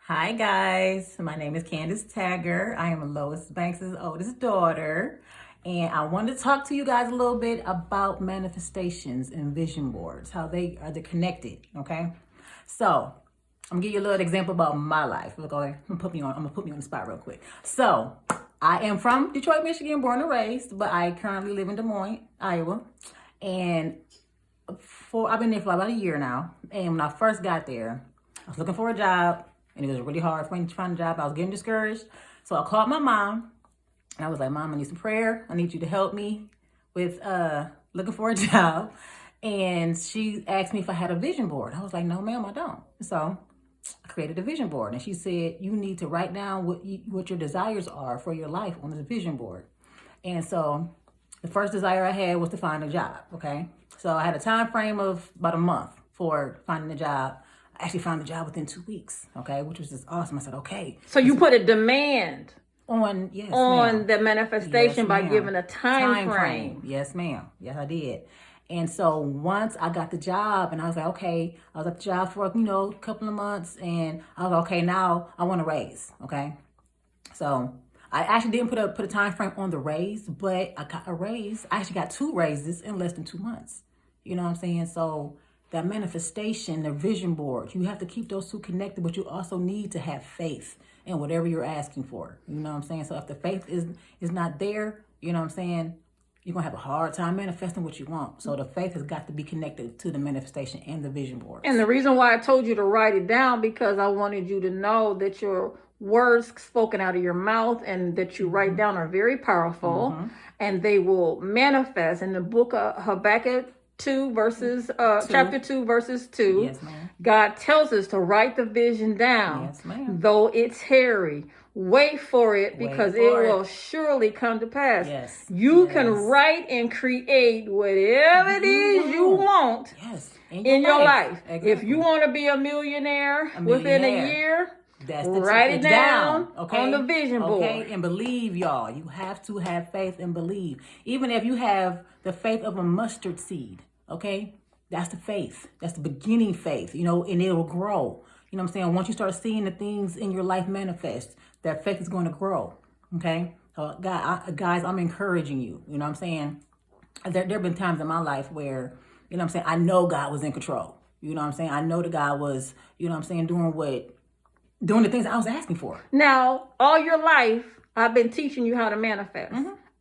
Hi guys, my name is Candace Tagger. I am Lois Banks' oldest daughter, and I wanted to talk to you guys a little bit about manifestations and vision boards, how they are connected. Okay, so I'm gonna give you a little example about my life. Look, okay, I'm gonna put me on the spot real quick. So I am from Detroit, Michigan, born and raised, but I currently live in Des Moines, Iowa, and I've been there for about a year now. And when I first got there, I was looking for a job. And it was really hard for me to find a job. I was getting discouraged. So I called my mom. And I was like, Mom, I need some prayer. I need you to help me with looking for a job. And she asked me if I had a vision board. I was like, no, ma'am, I don't. So I created a vision board. And she said, you need to write down what your desires are for your life on this vision board. And so the first desire I had was to find a job, okay? So I had a time frame of about a month for finding a job. I actually found a job within 2 weeks, okay, which was just awesome. I said, okay. So you put a demand on the manifestation by giving a time frame. Yes, ma'am. Yes, I did. And so once I got the job and I was like, okay, I was at the job for, a couple of months and I was like, okay, now I want a raise, okay? So I actually didn't put a time frame on the raise, but I got a raise. I actually got 2 raises in less than 2 months. You know what I'm saying? So that manifestation, the vision board, you have to keep those two connected, but you also need to have faith in whatever you're asking for. You know what I'm saying? So if the faith is not there, you know what I'm saying, you're going to have a hard time manifesting what you want. So the faith has got to be connected to the manifestation and the vision board. And the reason why I told you to write it down, because I wanted you to know that your words spoken out of your mouth and that you write down are very powerful, and they will manifest. In the book of Habakkuk, chapter 2 verses 2, yes, ma'am, God tells us to write the vision down. Yes, ma'am. Though it's hairy, wait for it, because it will surely come to pass. Yes. You can write and create whatever it is you want in your life. Exactly. If you want to be a millionaire within a year, write it down on the vision board. Okay, and believe, y'all. You have to have faith and believe. Even if you have the faith of a mustard seed, okay? That's the faith. That's the beginning faith, and it will grow. You know what I'm saying? Once you start seeing the things in your life manifest, that faith is going to grow, okay? So, guys, I'm encouraging you. You know what I'm saying? There have been times in my life where, I know God was in control. You know what I'm saying? I know that God was, doing the things I was asking for. Now, all your life, I've been teaching you how to manifest.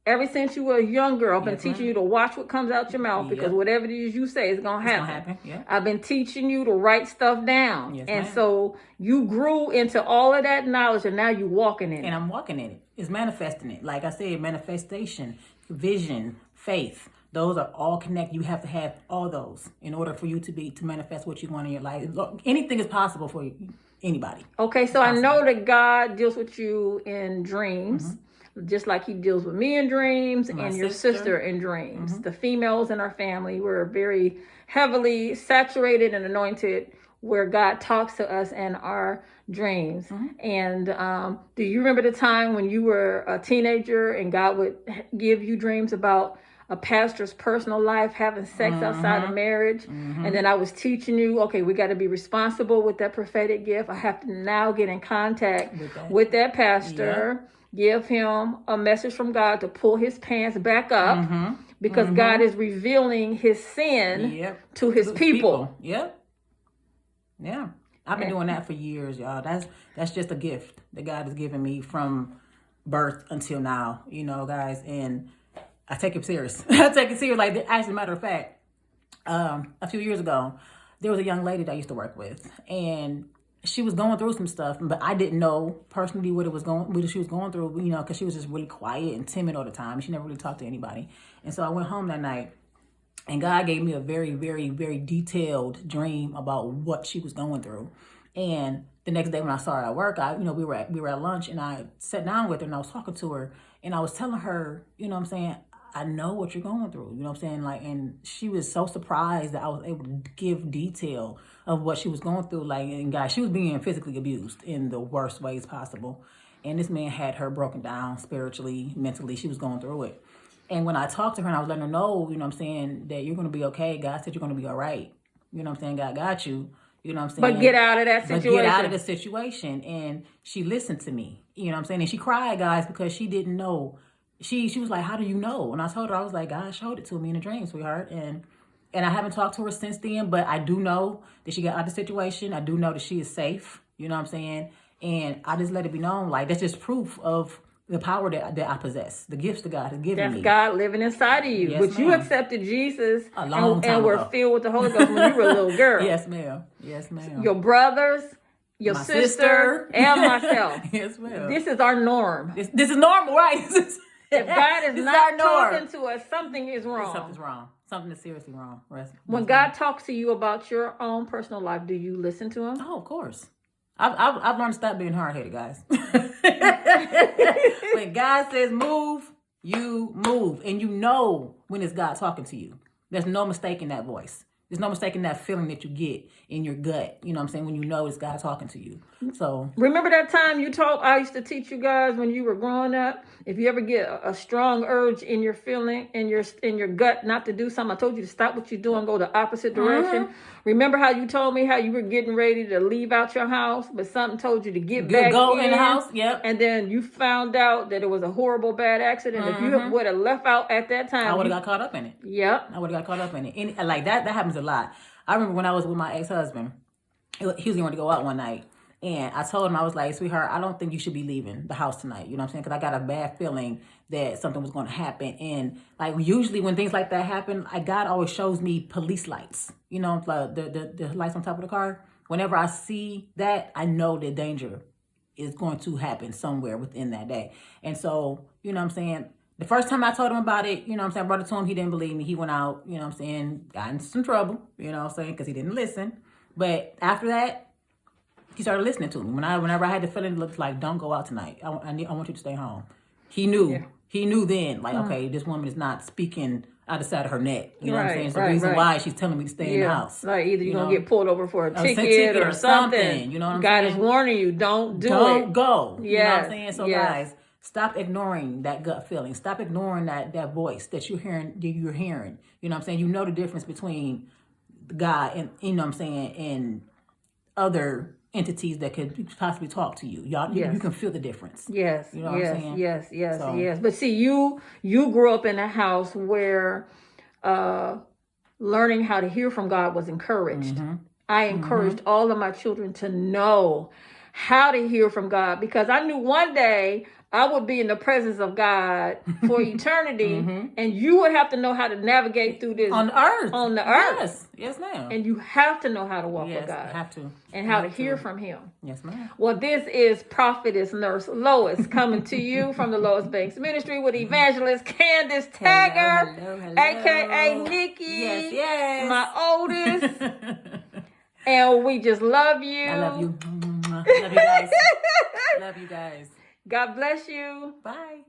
Ever since you were a young girl, I've been teaching you to watch what comes out your mouth, because whatever it is you say is going to happen. Yeah. I've been teaching you to write stuff down. Yes, and ma'am. So you grew into all of that knowledge, and now you're walking in it. And I'm walking in it. It's manifesting it. Like I said, manifestation, vision, faith. Those are all connected. You have to have all those in order for you to manifest what you want in your life. Anything is possible for anybody. Okay, so I know that God deals with you in dreams. Just like he deals with me in dreams and your sister in dreams. The females in our family were very heavily saturated and anointed, where God talks to us in our dreams. And do you remember the time when you were a teenager and God would give you dreams about a pastor's personal life, having sex outside of marriage? And then I was teaching you, okay, we got to be responsible with that prophetic gift. I have to now get in contact with that pastor. Give him a message from God to pull his pants back up, because God is revealing his sin to his people. Yep. Yeah. I've been doing that for years, y'all. That's just a gift that God has given me from birth until now, guys. And I take it serious. I take it serious. Like, as a matter of fact, a few years ago, there was a young lady that I used to work with, and she was going through some stuff, but I didn't know personally what she was going through, because she was just really quiet and timid all the time. She never really talked to anybody. And so I went home that night, and God gave me a very, very, very detailed dream about what she was going through. And the next day when I saw her at work, we were at lunch, and I sat down with her and I was talking to her, and I was telling her, I know what you're going through, and she was so surprised that I was able to give detail of what she was going through. And guys, she was being physically abused in the worst ways possible. And this man had her broken down spiritually, mentally. She was going through it. And when I talked to her and I was letting her know, that you're going to be okay. God said you're going to be all right. God got you. You know what I'm saying? But get out of that But situation. get out of the situation. And she listened to me. You know what I'm saying? And she cried, guys, because she didn't know. She was like, how do you know? And I told her, I was like, God showed it to me in a dream, sweetheart. And I haven't talked to her since then, but I do know that she got out of the situation. I do know that she is safe. You know what I'm saying? And I just let it be known. Like, that's just proof of the power that I possess, the gifts that God has given me. That's God living inside of you. Yes, but you ma'am. accepted Jesus A long time and were ago. filled with the Holy Ghost when you were a little girl. Yes, ma'am. Yes, ma'am. Your brothers, your My sister, and myself. Yes, ma'am. This is our norm. This is normal, right? If God is not talking to us, something is wrong. Something's wrong. Something is seriously wrong. When God talks to you about your own personal life, do you listen to him? Oh, of course. I've learned to stop being hard-headed, guys. When God says move, you move. And you know when it's God talking to you. There's no mistake in that voice. There's no mistake in that feeling that you get in your gut. You know what I'm saying? When you know it's God talking to you. So remember that time I used to teach you guys when you were growing up? If you ever get a strong urge in your feeling, in your gut not to do something, I told you to stop what you're doing, go the opposite direction. Remember how you told me how you were getting ready to leave out your house, but something told you to get back in the house? Yep. And then you found out that it was a horrible, bad accident. If you would have left out at that time, I would have got caught up in it. Yep. I would have got caught up in it. And like that happens a lot. I remember when I was with my ex-husband, he was going to go out one night. And I told him, I was like, sweetheart, I don't think you should be leaving the house tonight. You know what I'm saying? Because I got a bad feeling that something was going to happen. And like usually when things like that happen, God always shows me police lights. You know, the lights on top of the car. Whenever I see that, I know that danger is going to happen somewhere within that day. And so, you know what I'm saying? The first time I told him about it, you know what I'm saying, I brought it to him, he didn't believe me. He went out, you know what I'm saying, got in some trouble, you know what I'm saying, because he didn't listen. But after that, he started listening to me. Whenever I had the feeling, it looked like, don't go out tonight. I want you to stay home. He knew. Yeah. He knew then, like, okay, this woman is not speaking out the side of her neck. You know what I'm saying? It's the reason why she's telling me to stay in the house. Like either you're going to get pulled over for a ticket or something. You know what I'm saying? God is warning you, don't do it. Don't go. Yes. You know what I'm saying? So guys, stop ignoring that gut feeling. Stop ignoring that voice that you're hearing. You know what I'm saying? You know the difference between God and, you know what I'm saying, and other entities that could possibly talk to you. Y'all, you can feel the difference. Yes. You know what I'm saying? Yes. But see, you grew up in a house where learning how to hear from God was encouraged. Mm-hmm. I encouraged all of my children to know how to hear from God, because I knew one day I would be in the presence of God for eternity, and you would have to know how to navigate through this on the earth. Yes, ma'am. And you have to know how to walk with God. You have to. And how to hear from Him. Yes, ma'am. Well, this is Prophetess Nurse Lois coming to you from the Lois Banks Ministry with Evangelist Candace Tagger, hello. aka Nikki. Yes. My oldest. And we just love you. I love you. Love you guys. Love you guys. God bless you. Bye.